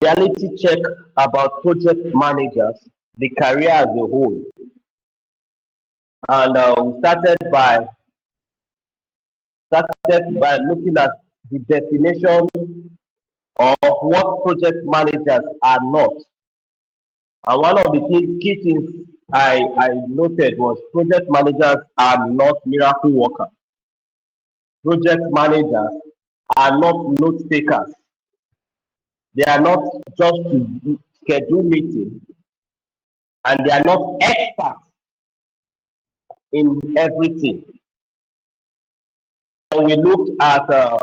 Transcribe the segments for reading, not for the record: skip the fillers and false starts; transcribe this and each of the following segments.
reality check about project managers, the career as a whole. And we started by looking at the definition of what project managers are not. And one of the key things I noted was project managers are not miracle workers. Project managers are not note takers. They are not just to schedule meetings, and they are not experts in everything. So we looked at the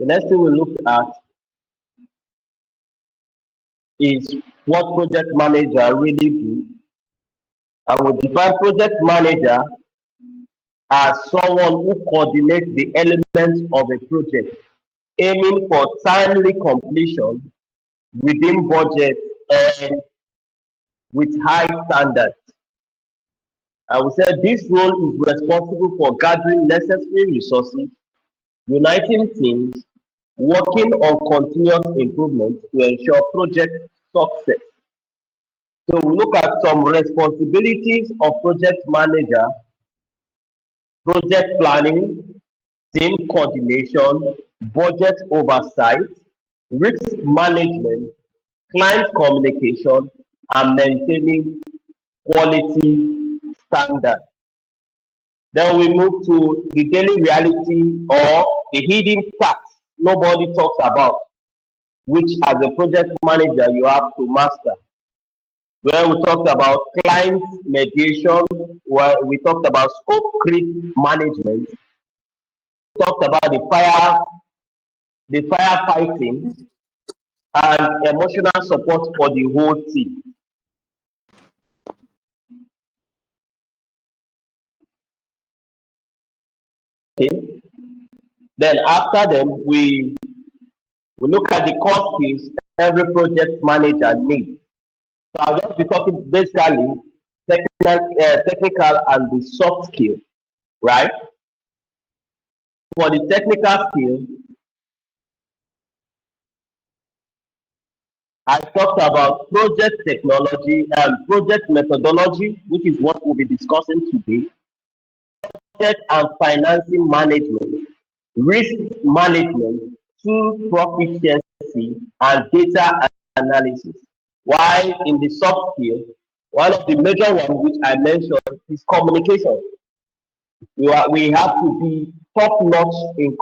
next thing we looked at is what project manager really do. I would define project manager as someone who coordinates the elements of a project, aiming for timely completion within budget and with high standards. I would say this role is responsible for gathering necessary resources, uniting teams, working on continuous improvement to ensure project success. So we look at some responsibilities of project manager: project planning, team coordination, budget oversight, risk management, client communication, and maintaining quality standards. Then we move to the daily reality or the hidden facts nobody talks about, which as a project manager you have to master. Where we talked about client mediation, where we talked about scope creep management, talked about the firefighting, and emotional support for the whole team. Okay. Then after them, we look at the core skills every project manager needs. So I'll just be talking basically technical and the soft skill, right? For the technical skill, I talked about project technology and project methodology, which is what we'll be discussing today, budget and financing management, risk management, tool proficiency, and data analysis. While in the soft skill, one of the major ones which I mentioned is communication. We have to be top notch in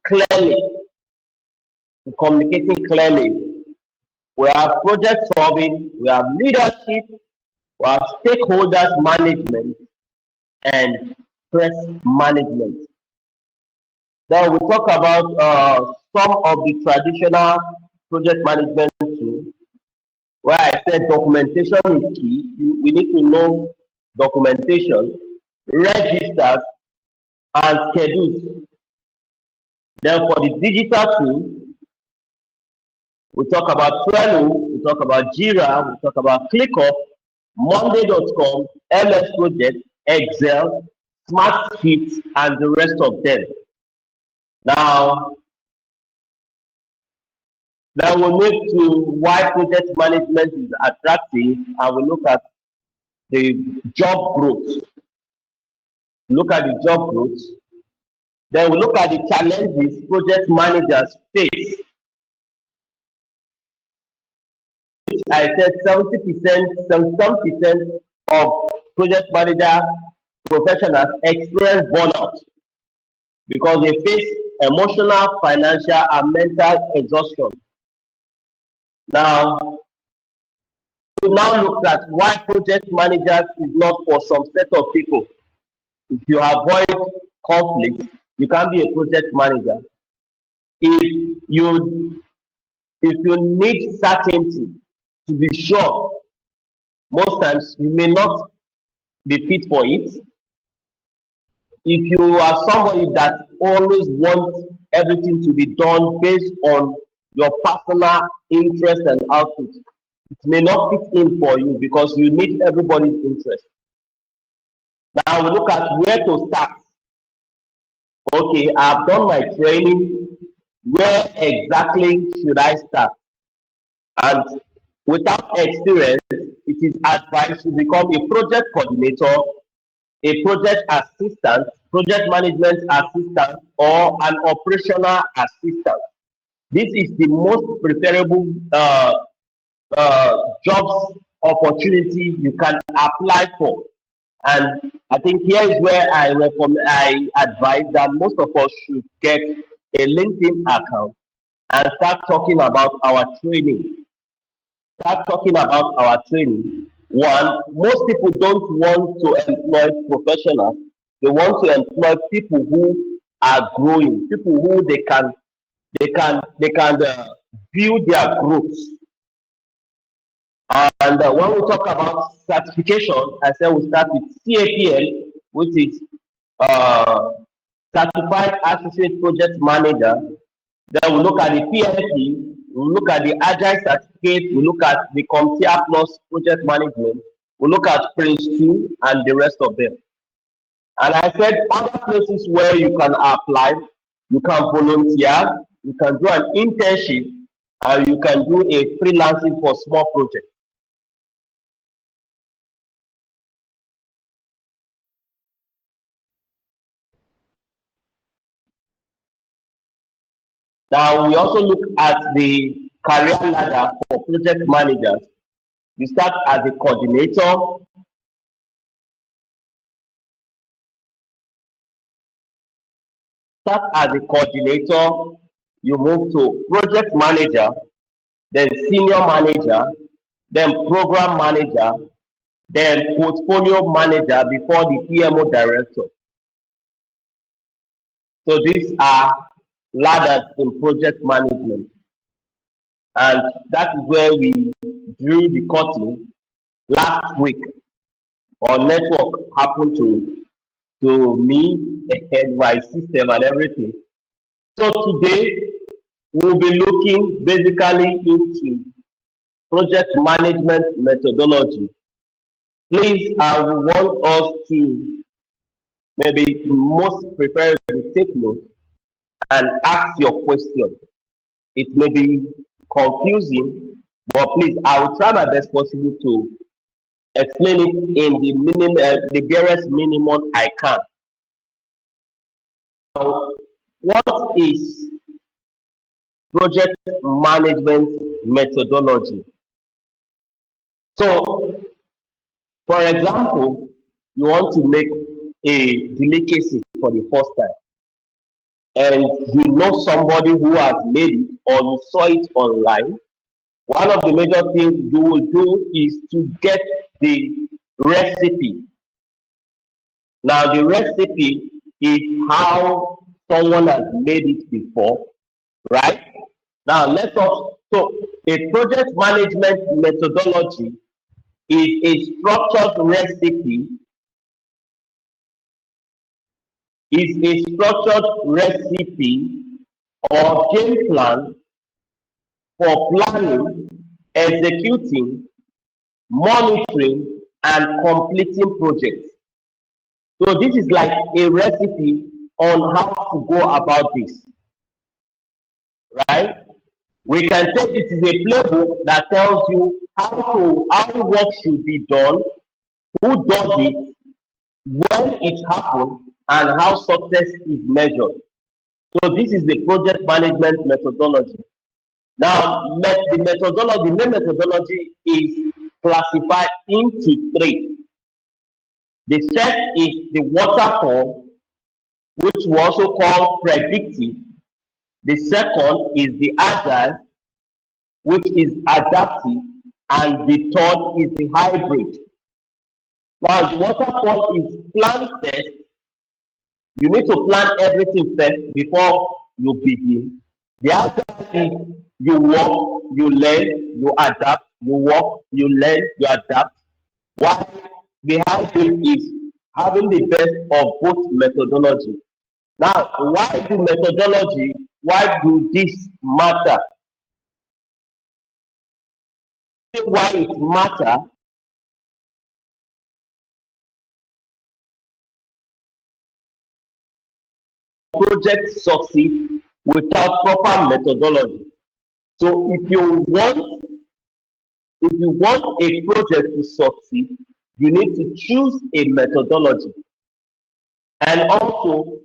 clearly, communicating clearly. We have project solving, we have leadership, we have stakeholders management, and stress management. Then we talk about some of the traditional project management tools, where I said documentation is key. We need to know documentation, registers, and schedules. Then for the digital tools, we talk about Trello, we talk about Jira, we talk about ClickUp, Monday.com, MS Project, Excel, Smart Sheets, and the rest of them. Now, then we'll move to why project management is attractive, and we look at the job growth. Look at the job growth. Then we look at the challenges project managers face. I said 70%, 71% of project manager professionals experience burnout because they face emotional, financial, and mental exhaustion. Now, we now look at why project managers is not for some set of people. If you avoid conflict, you can be a project manager. If you need certainty to be sure, most times you may not be fit for it. If you are somebody that always wants everything to be done based on your personal interest and output, it may not fit in for you because you need everybody's interest. Now we look at where to start. Okay, I've done my training, Where exactly should I start? And without experience, it is advised to become a project coordinator, a project assistant, project management assistant, or an operational assistant. This is the most preferable jobs opportunity you can apply for. And I think here is where I advise that most of us should get a LinkedIn account and start talking about our training. Start talking about our training. One, most people don't want to employ professionals. They want to employ people who are growing, people who they can build their growth. And when we talk about certification, I said we start with CAPM, which is uh, Certified Associate Project Manager. Then we look at the PMP, we look at the Agile Certificate, we look at the CompTIA Plus Project Management, we look at Prince 2 and the rest of them. And I said other places where you can apply, you can volunteer, you can do an internship, and you can do a freelancing for small projects. Now, we also look at the career ladder for project managers. You start as a coordinator, you move to project manager, then senior manager, then program manager, then portfolio manager before the PMO director. So these are ladders in project management. And that is where we drew the curtain last week. Our network happened to me and my system and everything. So today we'll be looking basically into project management methodology. Please, I would want us to maybe most prefer to take note and ask your question. It may be confusing, but please, I will try my best possible to explain it in the barest minimum I can. Now, what is project management methodology? So, for example, you want to make a delicacy for the first time, and you know somebody who has made it, or you saw it online. One of the major things you will do is to get the recipe. Now, the recipe is how someone has made it before, right? Now, so a project management methodology is a structured recipe or game plan for planning, executing, monitoring, and completing projects. So this is like a recipe on how to go about this, right? We can take it as a playbook that tells you how work should be done, who does it, when it happens, and how success is measured. So this is the project management methodology. Now, the main methodology is classified into three. The first is the waterfall, which we also call predictive. The second is the agile, which is adaptive, and the third is the hybrid. Now, the waterfall is plan first. You need to plan everything first before you begin. The agile is you work, you learn, you adapt, you work, you learn, you adapt. While the hybrid is having the best of both methodology. Now, why do this matter? Why it matter? Project succeed. without proper methodology. So if you want a project to succeed, you need to choose a methodology. And also,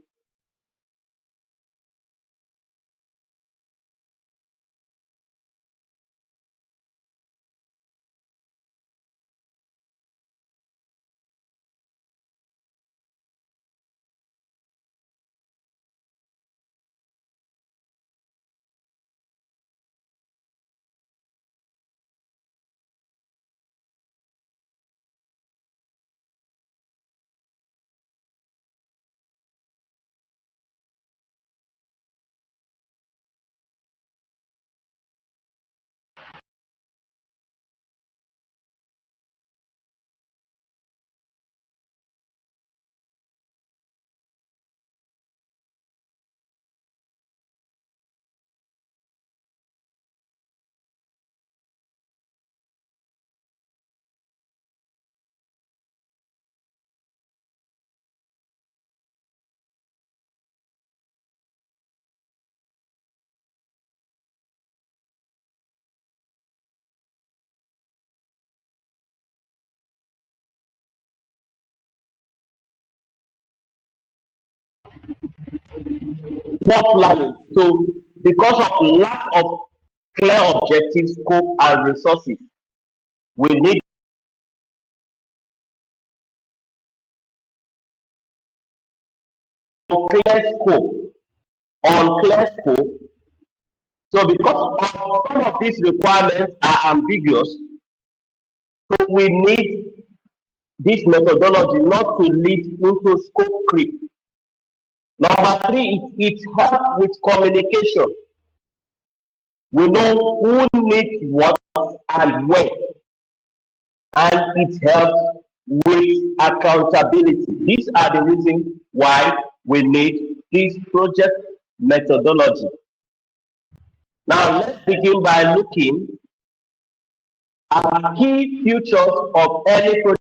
poor planning. So because of lack of clear objectives, scope, and resources, we need clear scope. Unclear scope. So because some of these requirements are ambiguous, so we need this methodology not to lead into scope creep. Number three, it helps with communication. We know who needs what and when, and it helps with accountability. These are the reasons why we need this project methodology. Now, let's begin by looking at key features of any project.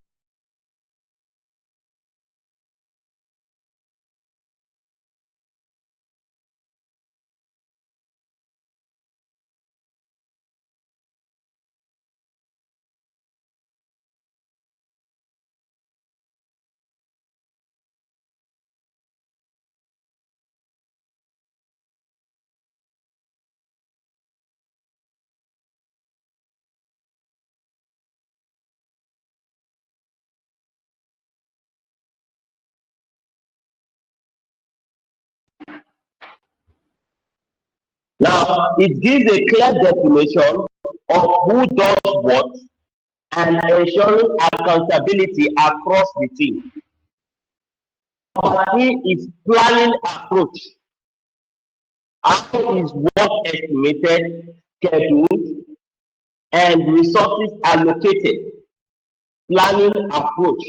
Now, it gives a clear definition of who does what and ensuring accountability across the team. Number three is planning approach. How is work estimated, scheduled, and resources allocated? Planning approach.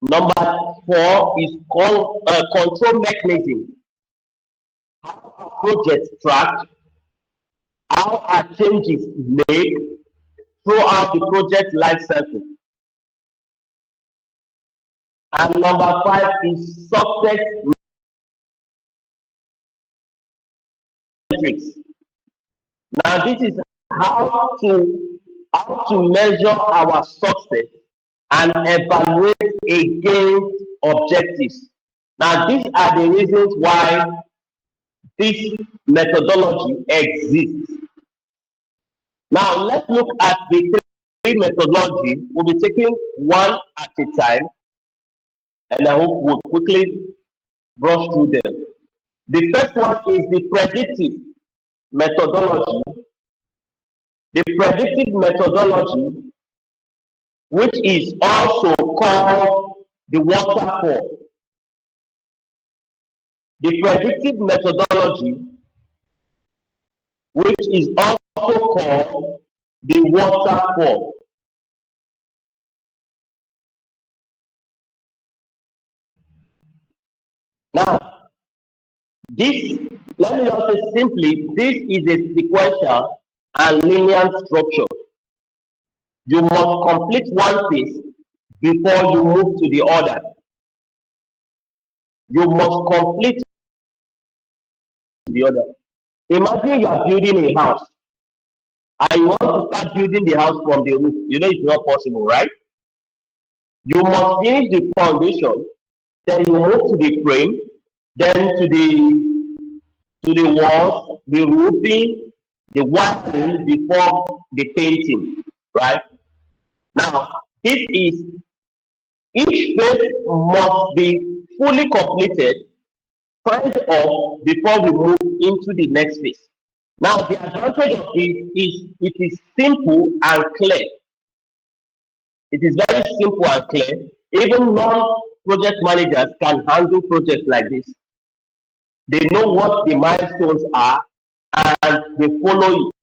Number four is control mechanism. How are projects tracked? How are changes made throughout the project life cycle? And number five is success metrics. Now, this is how to how to measure our success and evaluate against objectives. Now, these are the reasons why this methodology exists. Now, let's look at the three methodologies. We'll be taking one at a time, and I hope we'll quickly brush through them. The first one is the predictive methodology. The predictive methodology, which is also called the waterfall. The predictive methodology, which is also called the waterfall. Now, this, let me just say simply, this is a sequential and linear structure. You must complete one phase before you move to the other. You must complete the other. Imagine you are building a house and you want to start building the house from the roof. You know it's not possible, right? You must finish the foundation, then you move to the frame, then to the walls, the roofing, the wiring before the painting, right? Now, this is each phase must be fully completed signed off before we move into the next phase. Now, the advantage of this is it is simple and clear. It is very simple and clear. Even non-project managers can handle projects like this. They know what the milestones are and they follow it.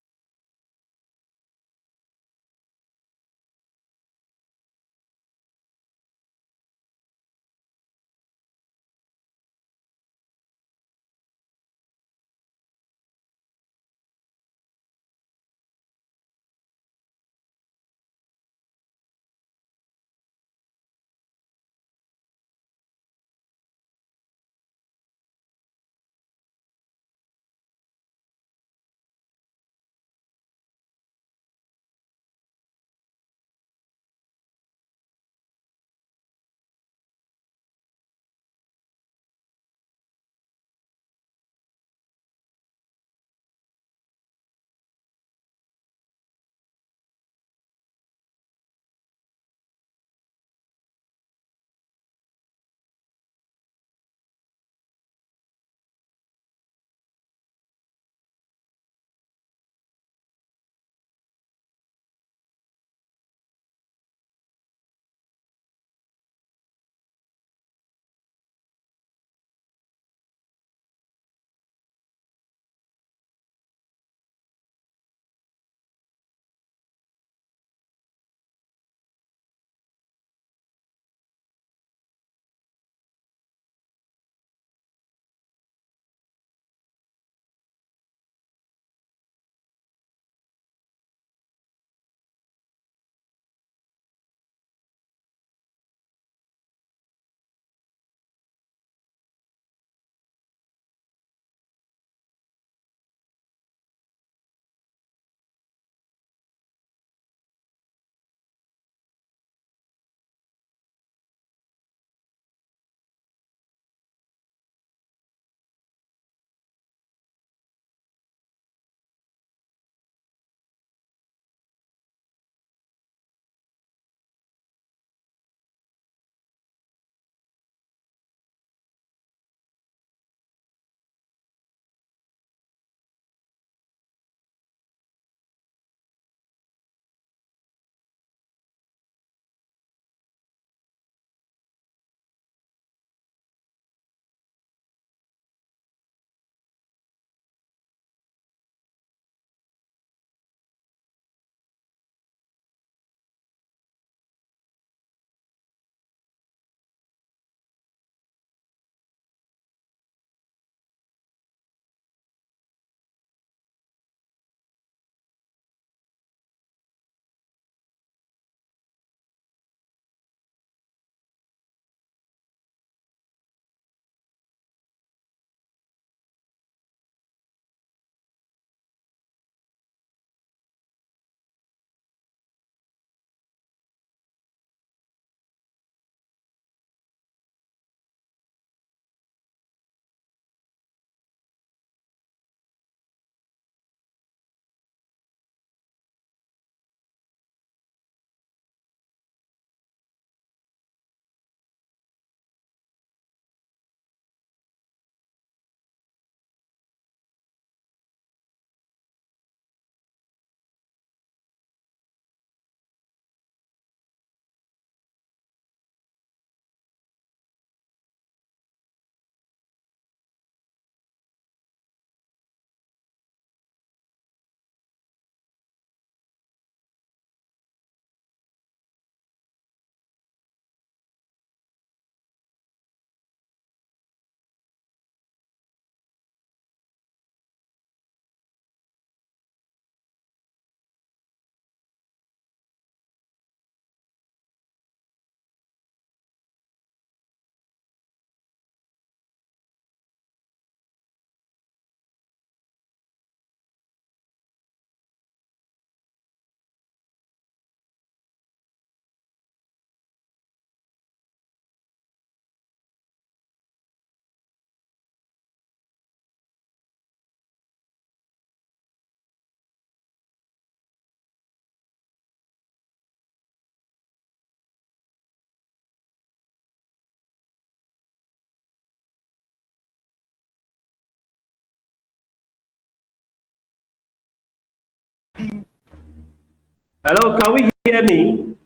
Hello, can we hear me?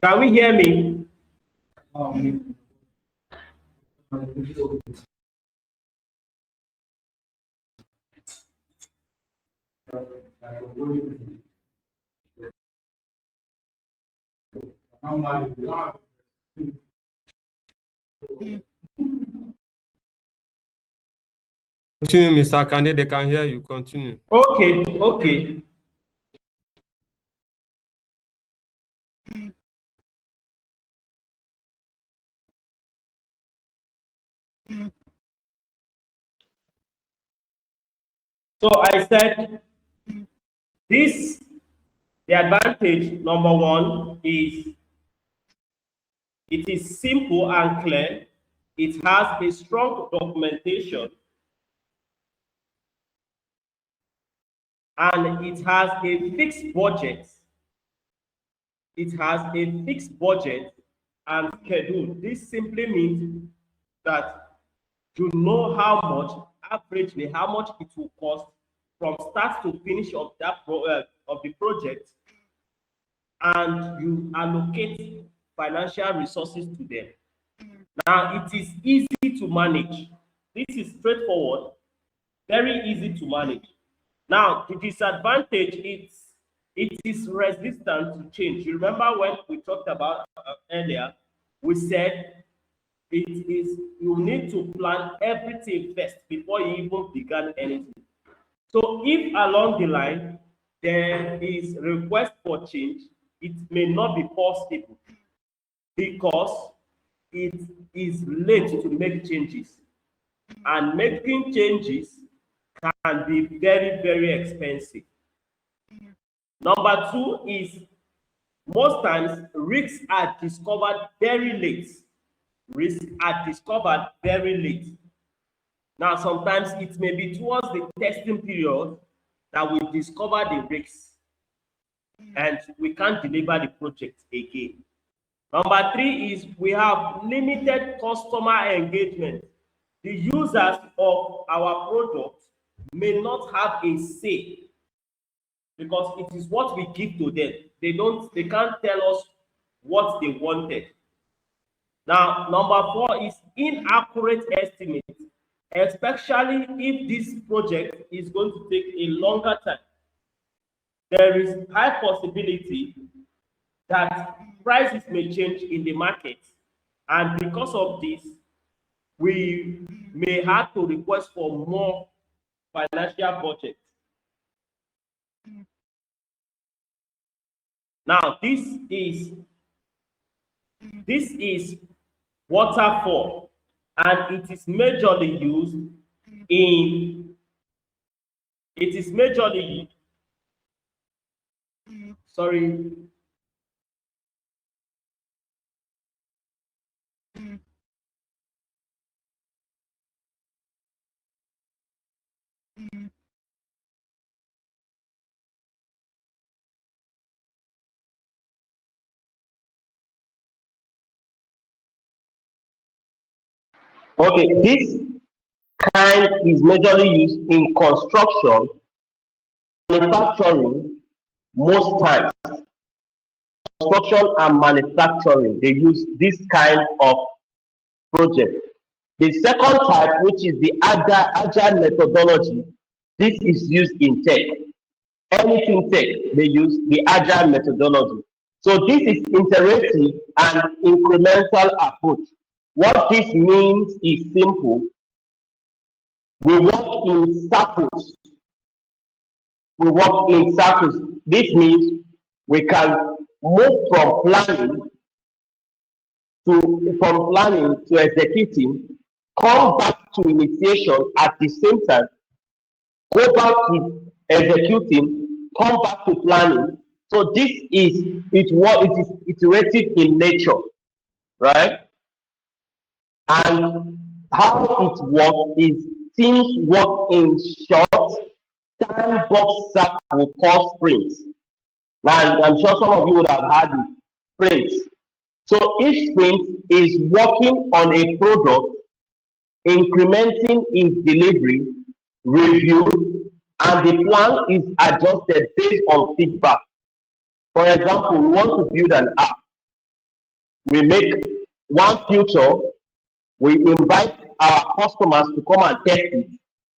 Can we hear me? Continue, Mr. Kande, they can hear you. Continue. Okay, okay. So I said this, the advantage number one is it is simple and clear. It has a strong documentation and it has a fixed budget. It has a fixed budget and schedule. This simply means that you know how much, averagely, how much it will cost from start to finish of that of the project, and you allocate financial resources to them. Now, it is easy to manage. This is straightforward, very easy to manage. Now, the disadvantage is it is resistant to change. You remember when we talked about earlier, we said it is you need to plan everything first before you even begin anything. So if along the line there is request for change, it may not be possible because it is late to make changes, and making changes can be very, very expensive. Number two is most times risks are discovered very late. Risks are discovered very late. Now, sometimes it may be towards the testing period that we discover the risks and we can't deliver the project again. Number three is we have limited customer engagement. The users of our product may not have a say because it is what we give to them. They can't tell us what they wanted. Now, number four is inaccurate estimate, especially if this project is going to take a longer time. There is high possibility that prices may change in the market, and because of this, we may have to request for more financial budget. Now, this is waterfall, and it is majorly used in sorry. Okay, this kind is majorly used in construction, manufacturing, most times. Construction and manufacturing, they use this kind of project. The second type, which is the agile methodology, this is used in tech. Anything tech, they use the agile methodology. So this is interactive and incremental approach. What this means is simple. We work in circles. We work in circles. This means we can move from planning to executing, come back to initiation at the same time, go back to executing, come back to planning. So this is what it is iterative in nature, right? And how it works is teams work in short time box circle called sprints. Now I'm sure some of you would have had it, sprints. So each sprint is working on a product incrementing its delivery, reviewed, and the plan is adjusted based on feedback. For example, we want to build an app. We make one feature, we invite our customers to come and test it.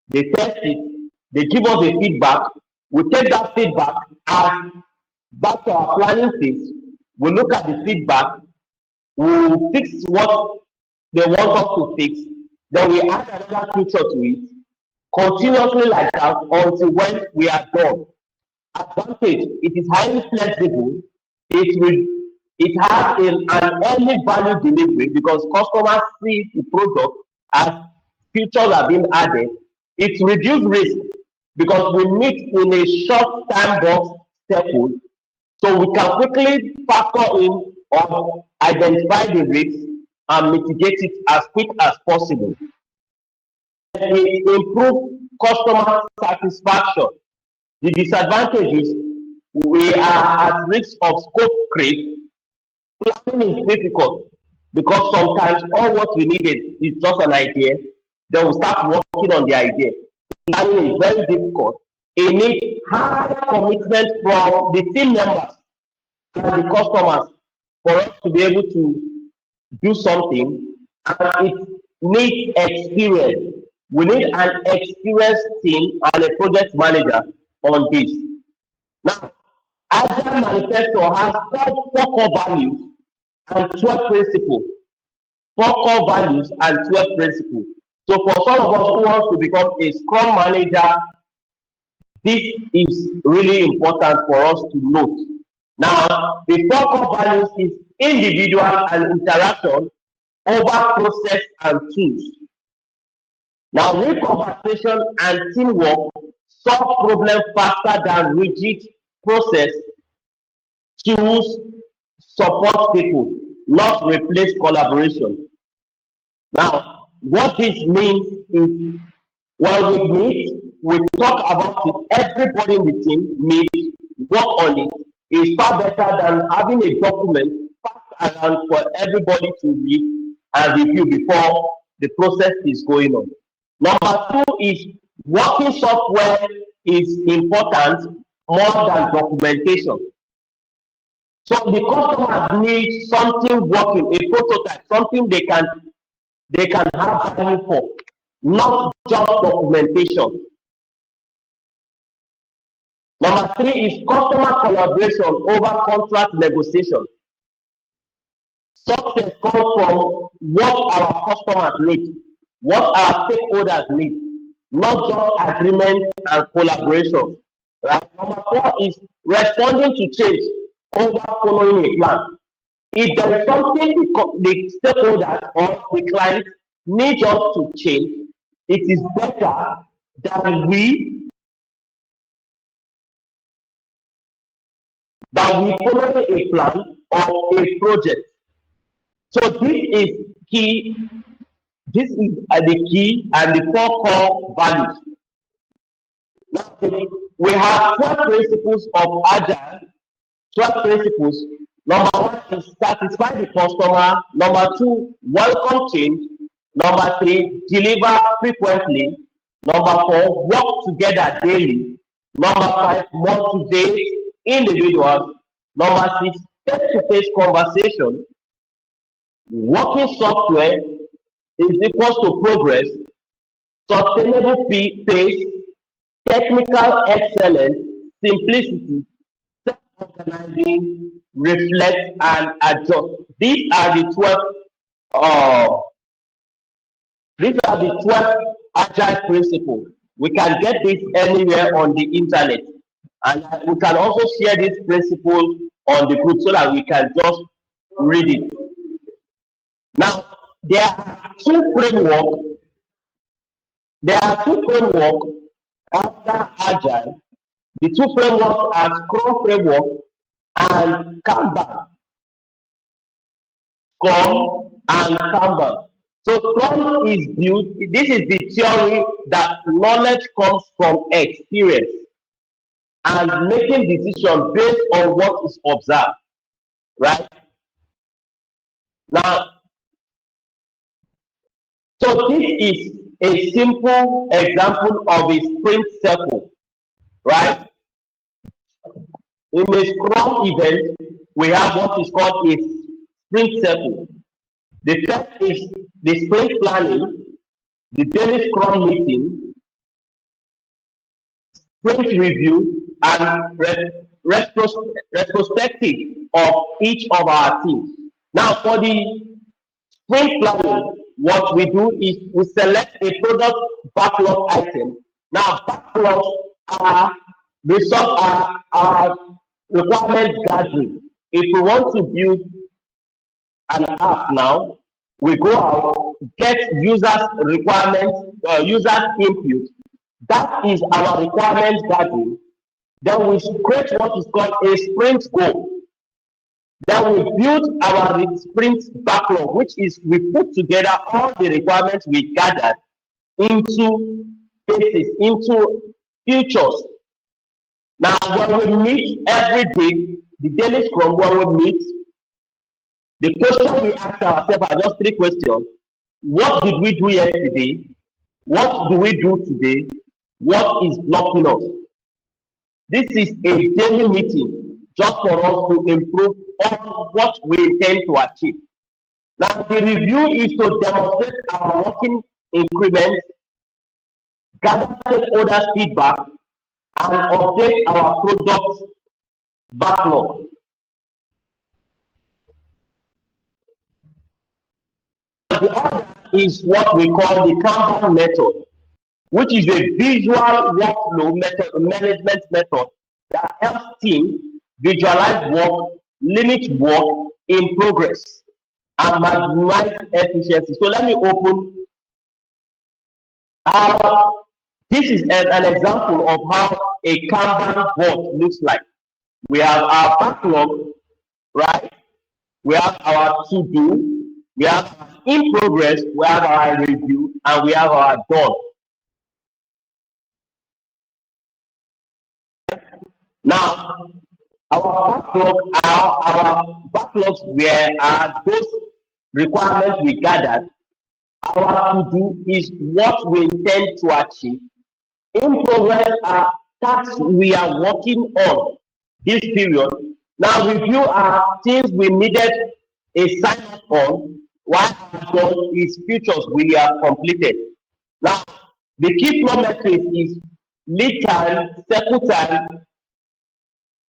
They test it, they give us the feedback. We take that feedback and back to our planning phase. We look at the feedback, we fix what they want us to fix, then we add another feature to it, continuously like that until when we are done. Advantage, it is highly flexible, it will it has an early value delivery because customers see the product as features are being added. It reduces risk because we meet in a short time box circle, so we can quickly factor in or identify the risks and mitigate it as quick as possible. It improves customer satisfaction. The disadvantage is we are at risk of scope creep. Planning is difficult because sometimes all what we needed is just an idea. Then we start working on the idea. Planning is very difficult. It needs high commitment from the team members and the customers for us to be able to do something, and it needs experience. We need an experienced team and a project manager on this. Now, Agile Manifesto has four core values and 12 principles. Four core values and 12 principles. So for some of us who want to become a Scrum manager, this is really important for us to note. Now, the four core values is individual and interaction over process and tools. Now, real conversation and teamwork solve problems faster than rigid process. Tools support people, not replace collaboration. Now, what this means is when we meet, we talk about it, everybody in the team meets, work on it. It's far better than having a document passed around for everybody to read and review before the process is going on. Number two is working software is important more than documentation. So the customers need something working, a prototype, something they can have value for, not just documentation. Number three is customer collaboration over contract negotiation. Success comes from what our customers need, what our stakeholders need, not just agreement and collaboration. Right? Number four is responding to change over following a plan. If there is something the stakeholders or the client need us to change, it is better that we follow a plan or a project. So this is key. This is the key and the four core values. Now, we have 12 principles of agile. 12 principles. Number one is satisfy the customer. Number two, welcome change. Number three, deliver frequently. Number four, work together daily. Number five, motivate individuals. Number six, face-to-face conversation. Working software is equals to progress, sustainable pace, technical excellence, simplicity, self-organizing, reflect, and adjust. Uh, these are the 12 agile principles. We can get this anywhere on the internet. And we can also share these principles on the group so that we can just read it. Now, there are two frameworks. There are two frameworks after agile. The two frameworks are Scrum framework and Kanban. Scrum and Kanban. So Scrum is built, this is the theory that knowledge comes from experience and making decisions based on what is observed. Right? Now, So this is a simple example of a sprint circle, right? In a Scrum event, we have what is called a sprint circle. The first is the sprint planning, the daily Scrum meeting, sprint review, and retrospective of each of our teams. Now, for the sprint planning, what we do is we select a product backlog item. Now, backlogs are our requirement gathering. If we want to build an app now, we go out, get users' requirements, users' input. That is our requirement gathering. Then we create what is called a sprint goal. Then we build our sprint backlog, which is we put together all the requirements we gathered into phases, into futures. Now, when we meet every day, the daily Scrum, when we meet, the question we ask ourselves are just three questions. What did we do yesterday? What do we do today? What is blocking us? This is a daily meeting just for us to improve on what we intend to achieve. Now, the review is to demonstrate our working increments, gather stakeholders' feedback, and update our product backlog. The other is what we call the Kanban method, which is a visual workflow management method that helps teams visualize work, limit work in progress, and maximize efficiency. So let me open how this is an example of how a Kanban board looks like. We have our backlog, right? We have our to do, we have our in progress, we have our review, and we have our done. Now, our backlogs are those requirements we gathered. Our to do is what we intend to achieve. In progress are tasks we are working on this period. Now, review are things we needed a sign up on, while our done is futures we have completed. Now, the key flow metrics is lead time, cycle time,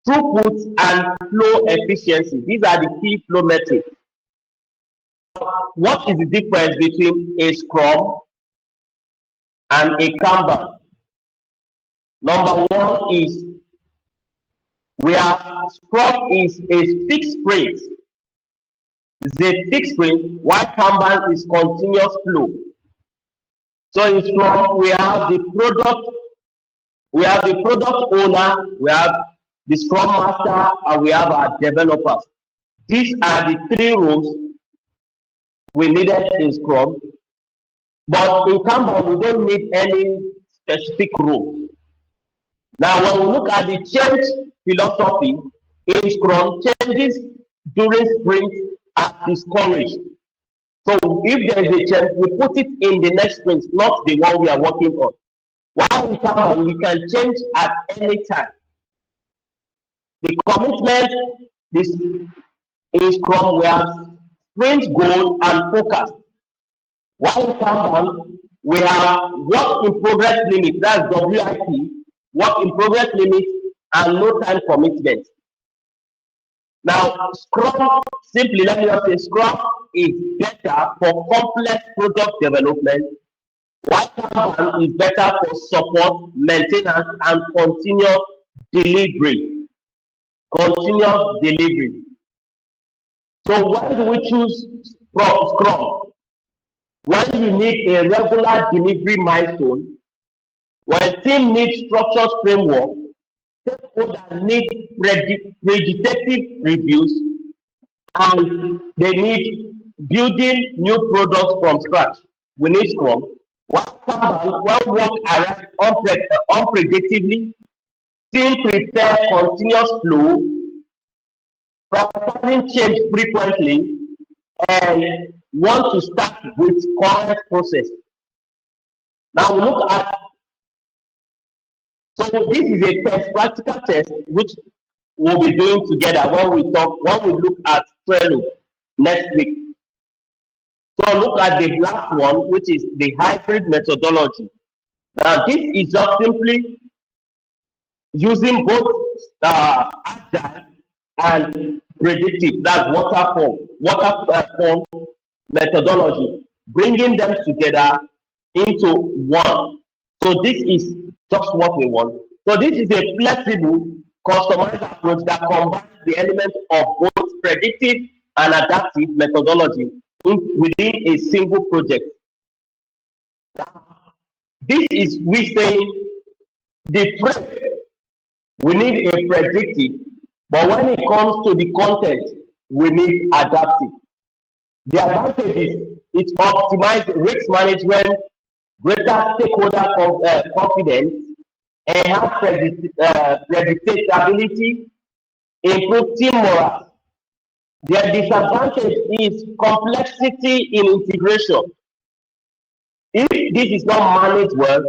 throughput, and flow efficiency. These are the key flow metrics. What is the difference between a Scrum and a Kanban? Number one is where Scrum is a fixed sprint. It's a fixed sprint, while Kanban is continuous flow. So in Scrum, we have the product owner, we have the Scrum Master, and we have our developers. These are the three roles we needed in Scrum, but in Kanban, we don't need any specific role. Now, when we look at the change philosophy in Scrum, changes during sprint are discouraged. So if there is a change, we put it in the next sprint, not the one we are working on. While in Kanban, we can change at any time. The commitment is in Scrum, we have sprint goal and focus. While in Kanban, we have work in progress limit, that's WIP, work in progress limit, and no time commitment. Now, Scrum, simply let me just say, Scrum is better for complex product development, while Kanban is better for support, maintenance, and continuous delivery. Continuous delivery. So why do we choose Scrum? When you need a regular delivery milestone, when team needs structured framework, stakeholders need predictive reviews, and they need building new products from scratch. We need Scrum. One work arrives unpredictably, team prepare continuous flow, prioritizing change frequently, and want to start with current process. Now we look at, so this is a test, practical test, which we'll be doing together when we look at Trello next week. So look at the last one, which is the hybrid methodology. Now this is just simply using both agile and predictive, that's waterfall methodology, bringing them together into one. So this is just what we want. So this is a flexible, customized approach that combines the elements of both predictive and adaptive methodology within a single project. This is we say the frame. We need a predictive, but when it comes to the content, we need adaptive. The advantage is it optimizes risk management, greater stakeholder confidence, enhance predictability, improve team morale. Their disadvantage is complexity in integration. If this is not managed well,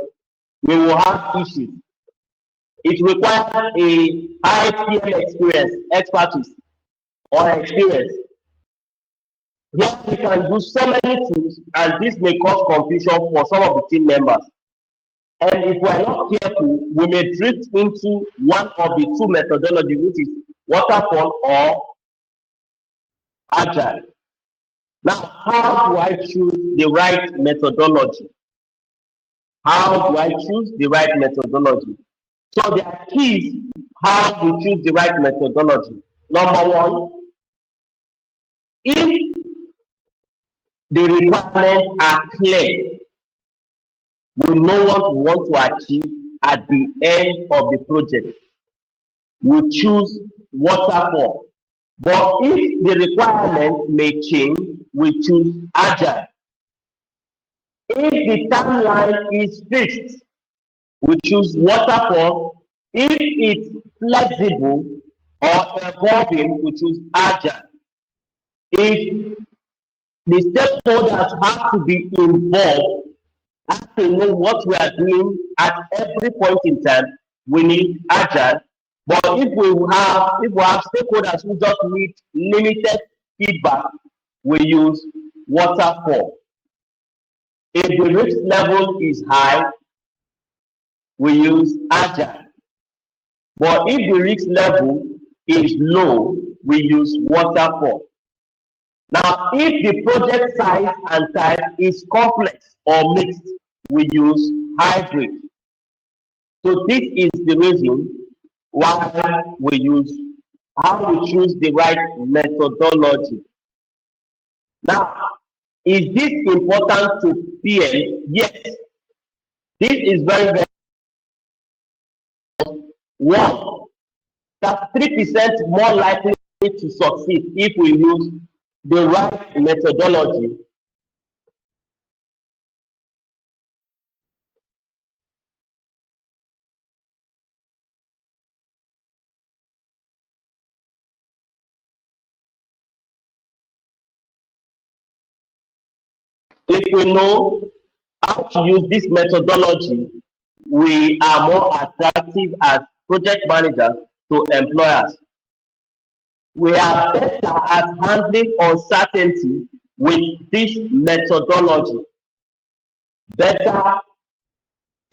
we will have issues. It requires a high PM expertise or experience. Here we can use so many tools, and this may cause confusion for some of the team members. And if we are not careful, we may drift into one of the two methodologies, which is waterfall or agile. Now, how do I choose the right methodology? How do I choose the right methodology? So there are keys how to choose the right methodology. Number one, if the requirements are clear, we know what we want to achieve at the end of the project. We choose waterfall. But if the requirement may change, we choose agile. If the timeline is fixed, we choose waterfall. If it's flexible or evolving, we choose agile. If the stakeholders have to be involved, have to know what we are doing at every point in time, we need agile. But if we have stakeholders who just need limited feedback, we use waterfall. If the risk level is high, we use agile. But if the risk level is low, we use waterfall. Now, if the project size and type is complex or mixed, we use hybrid. So this is the reason why how we choose the right methodology. Now, is this important to PM? Yes. This is very, very one. That's 3% more likely to succeed if we use the right methodology. If we know how to use this methodology, we are more attractive as project managers to employers. We are better at handling uncertainty with this methodology. Better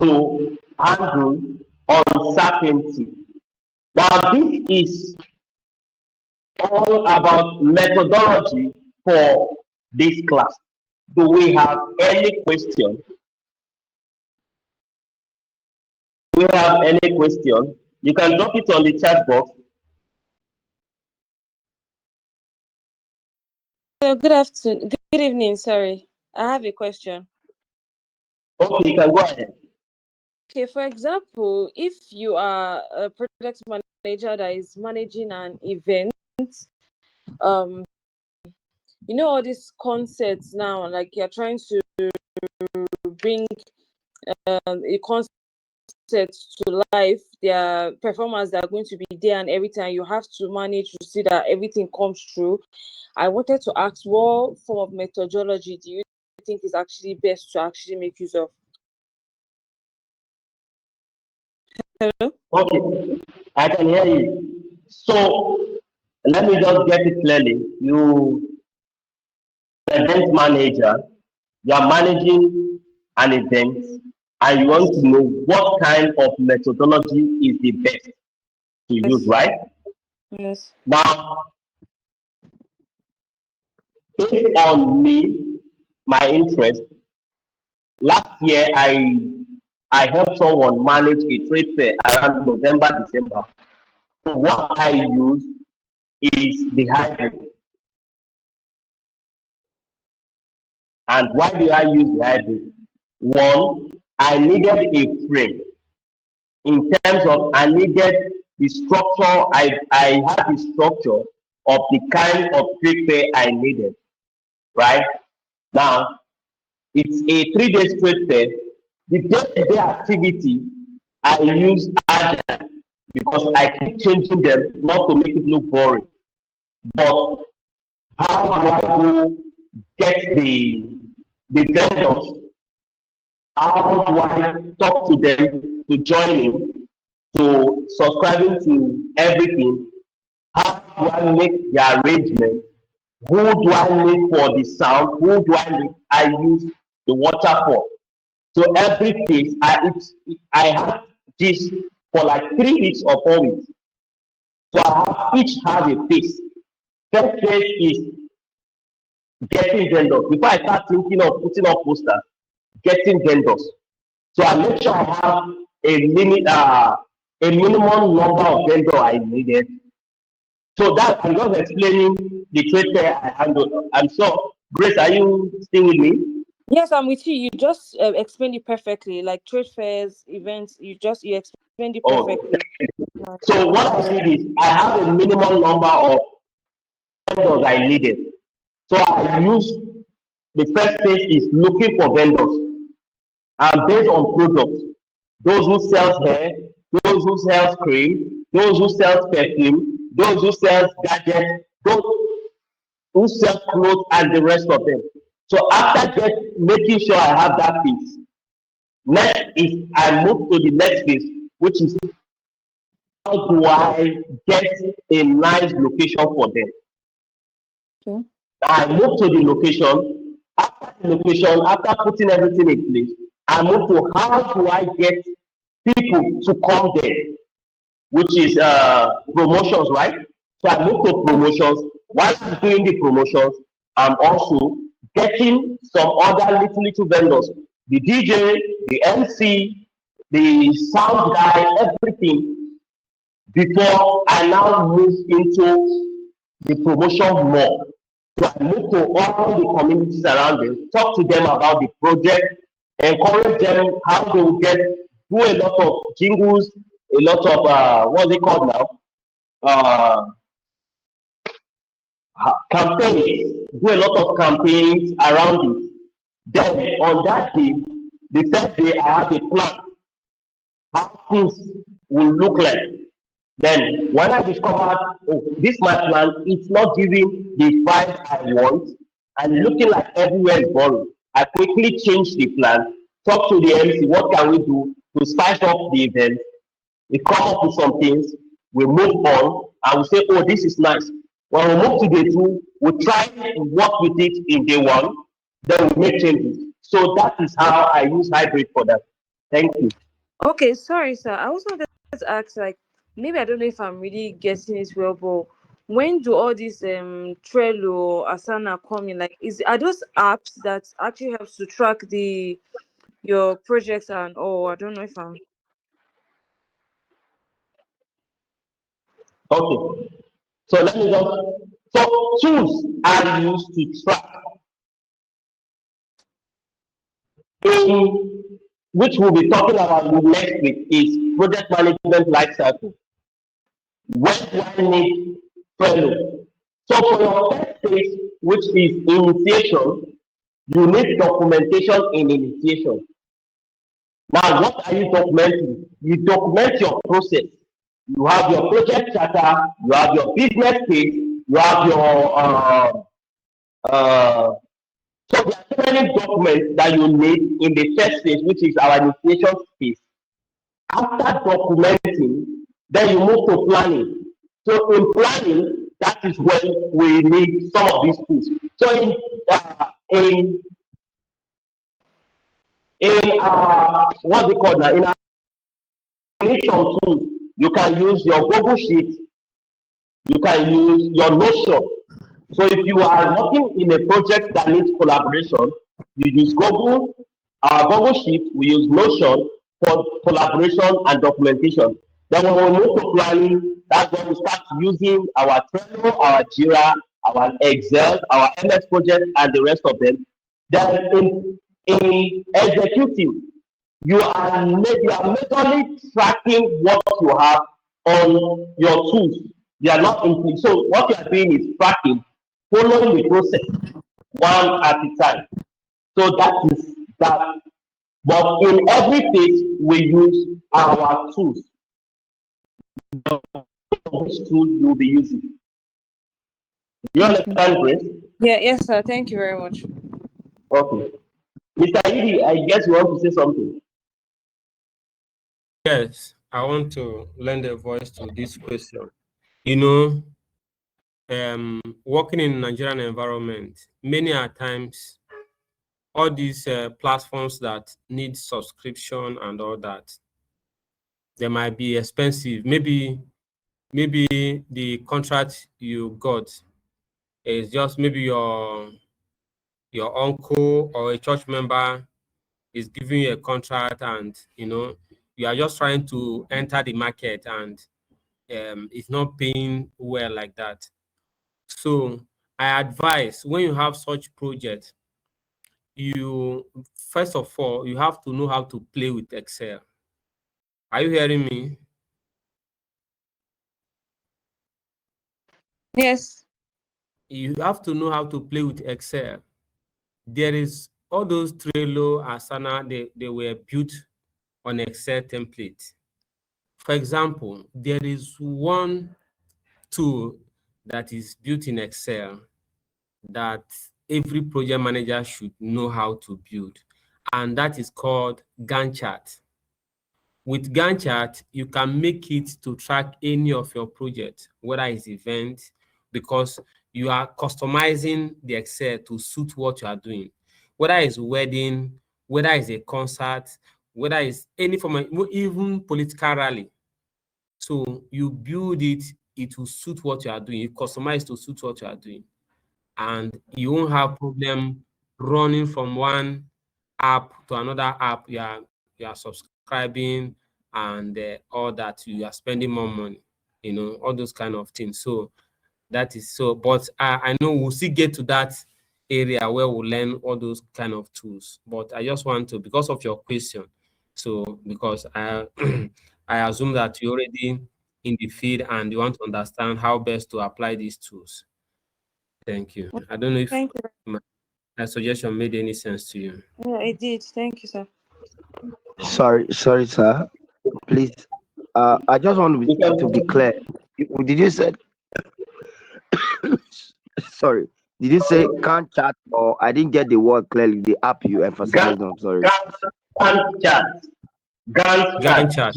to handle uncertainty. Now, this is all about methodology for this class. Do we have any question? Do we have any question? You can drop it on the chat box. Good afternoon. Good evening. Sorry, I have a question. Okay, you can go ahead. Okay, for example, if you are a project manager that is managing an event, um, you know all these concepts now, like you're trying to bring a concept concepts to life, their performers that are going to be there, and every time you have to manage to see that everything comes through. I wanted to ask, what form of methodology do you think is actually best to actually make use of? Hello? Okay, I can hear you. So let me just get it clearly. You event manager, you are managing an event, and you want to know what kind of methodology is the best to use, Yes. right? Yes. Now, based on me, my interest, last year I helped someone manage a trade fair around November, December. So what I use is the hybrid. And why do I use the hybrid? One, I needed a frame in terms of I needed the structure, I had the structure of the kind of trade fair I needed, right? Now, it's a 3 day trade fair. The day-to-day activity, I use agile because I keep changing them not to make it look boring. But how do I go get the vendors? How do I talk to them to join in, to subscribing to everything? How do I make the arrangement? Who do I need for the sound? Who do I need? I use the water for. So every phase, I have this for like 3 weeks or 4 weeks. So each has a phase. First phase is getting vendors. Before I start thinking of putting up posters, getting vendors. So I make sure I have a minimum number of vendors I needed. So that I'm just explaining the trade fair I handled. I'm sure. Grace, are you still with me? Yes, I'm with you. You just explained it perfectly. Like trade fairs, events, you explained it Oh, perfectly. Right. so what I did is I have a minimum number of vendors I needed. So I use the first phase is looking for vendors and based on products. Those who sells hair, those who sells cream, those who sells perfume, those who sells gadgets, those who sell clothes and the rest of them. So after making sure I have that piece, next is I move to the next phase, which is how do I get a nice location for them. Okay. I move to the location. After the location, after putting everything in place, I move to how do I get people to come there, which is promotions, right? So I move to promotions. While I'm doing the promotions, I'm also getting some other little vendors, the DJ, the MC, the sound guy, everything before I now move into the promotion more. So I move to all the communities around them, talk to them about the project, encourage them how they will do a lot of jingles, a lot of what's it called now? Uh, Campaigns, do a lot of campaigns around it. Then on that day, the first day I have a plan how things will look like. Then when I discovered, oh, this my plan, it's not giving the vibe I want and looking like everywhere is boring. I quickly changed the plan, talk to the MC, what can we do to spice up the event? We come up with some things, we move on, and we say, oh, this is nice. When we move to day two, we try to work with it in day one, then we make changes. So that is how I use hybrid for that. Thank you. Okay, sorry, sir. I also wanted to ask, like, maybe I don't know if I'm really getting it well, but when do all these Trello, Asana come in? Like, are those apps that actually helps to track your projects and oh, I don't know if I'm Okay. So let me just so tools are used to track in which we'll be talking about next week is project management life cycle. When do I need fellow? So for your first phase, which is initiation, you need documentation in initiation. Now, what are you documenting? You document your process. You have your project charter, you have your business page, you have your uh, so there are so many documents that you need in the first phase, which is our initiation phase. After documenting, then you move to planning. So in planning, that is when we need some of these tools. So in what we call now in our application tools, you can use your Google Sheet, you can use your Notion. So if you are working in a project that needs collaboration, you use Google, Google Sheet, we use Notion for collaboration and documentation. Then when we move to planning, that's when we start using our Trello, our Jira, our Excel, our MS project, and the rest of them. Then in executive, you are majorly tracking what you have on your tools. They are not in so what you are doing is tracking, following the process one at a time. So that is that. But in every phase, we use our tools. Which tool you will be using? You understand, Grace? Yeah, yes, sir. Thank you very much. Okay. Mr. Idi, I guess you want to say something. Yes, I want to lend a voice to this question. You know, working in Nigerian environment, many a times, all these platforms that need subscription and all that, they might be expensive. Maybe the contract you got is just maybe your uncle or a church member is giving you a contract, and you are just trying to enter the market, and it's not paying well like that. So I advise, when you have such project, you first of all you have to know how to play with Excel. Are you hearing me? Yes. You have to know how to play with Excel. There is all those Trello, Asana, they were built on Excel template. For example, there is one tool that is built in Excel that every project manager should know how to build, and that is called Gantt chart. With Gantt chart, you can make it to track any of your projects, whether it's event, because you are customizing the Excel to suit what you are doing, whether it's wedding, whether it's a concert, whether it's any form of, even political rally. So you build it, it will suit what you are doing. You customize to suit what you are doing, and you won't have problem running from one app to another app. You are subscribing, and all that, you are spending more money, all those kind of things. So that is so, but I know we'll still get to that area where we'll learn all those kind of tools. But I just want to, because of your question, so because I I assume that you're already in the field and you want to understand how best to apply these tools. Thank you. I don't know if Thank you. my suggestion made any sense to you. Yeah, it did. Thank you, sir. Sorry, sir. Please, I just want to be clear. Did you say sorry? Did you say can't chat, or I didn't get the word clearly? The app you emphasized on. Sorry. Gantt chart. Gantt chart. Gantt chart.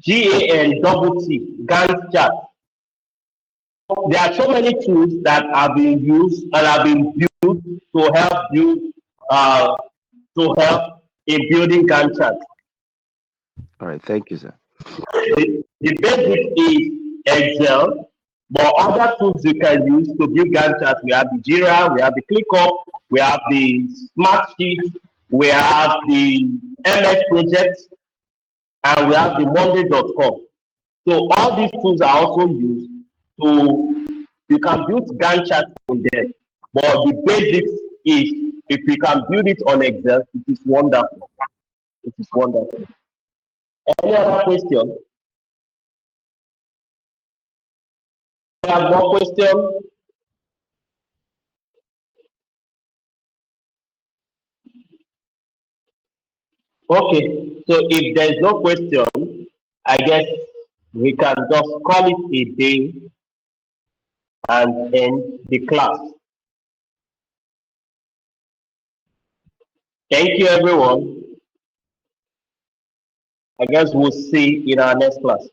Gantt Gantt chart. There are so many tools that are being used and have been built to help you uh, to help in building Gantt chart. All right. Thank you, sir. The basic is Excel, but other tools you can use to build Gantt chart. We have the Jira, we have the ClickUp, we have the Smartsheet, we have the MS Project, and we have the Monday.com. So all these tools are also used to you can build Gantt chart on them. But the basics is if you can build it on Excel, it is wonderful. It is wonderful. Any other question? We have more question. Okay, so if there is no question, I guess we can just call it a day and end the class. Thank you, everyone. I guess we'll see in our next class.